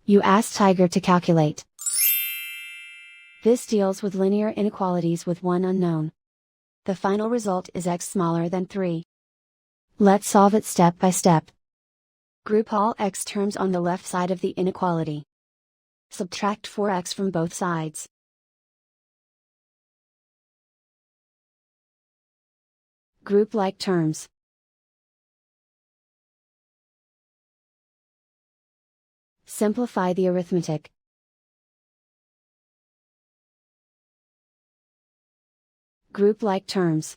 You ask Tiger to calculate. This deals with linear inequalities with one unknown. The final result is x smaller than 3. Let's solve it step by step. Group all x terms on the left side of the inequality. Subtract 4x from both sides. Group like terms. Simplify the arithmetic. Group like terms.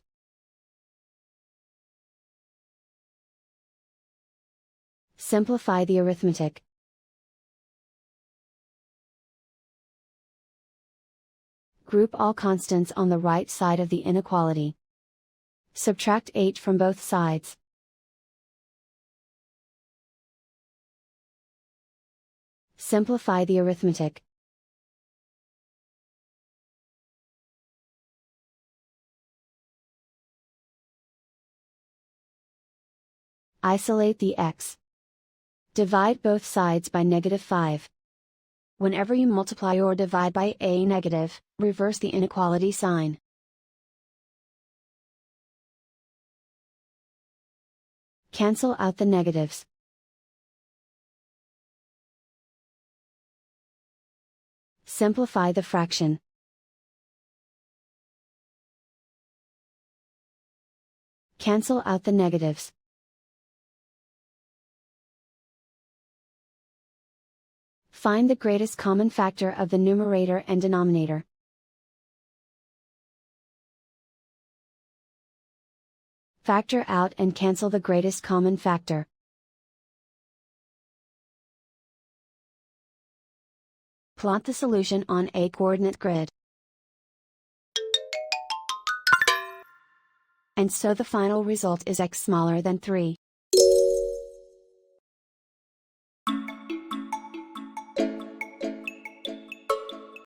Simplify the arithmetic. Group all constants on the right side of the inequality. Subtract 8 from both sides. Simplify the arithmetic. Isolate the x. Divide both sides by -5. Whenever you multiply or divide by a negative, reverse the inequality sign. Cancel out the negatives. Simplify the fraction. Cancel out the negatives. Find the greatest common factor of the numerator and denominator. Factor out and cancel the greatest common factor. Plot the solution on a coordinate grid. And so the final result is x smaller than 3.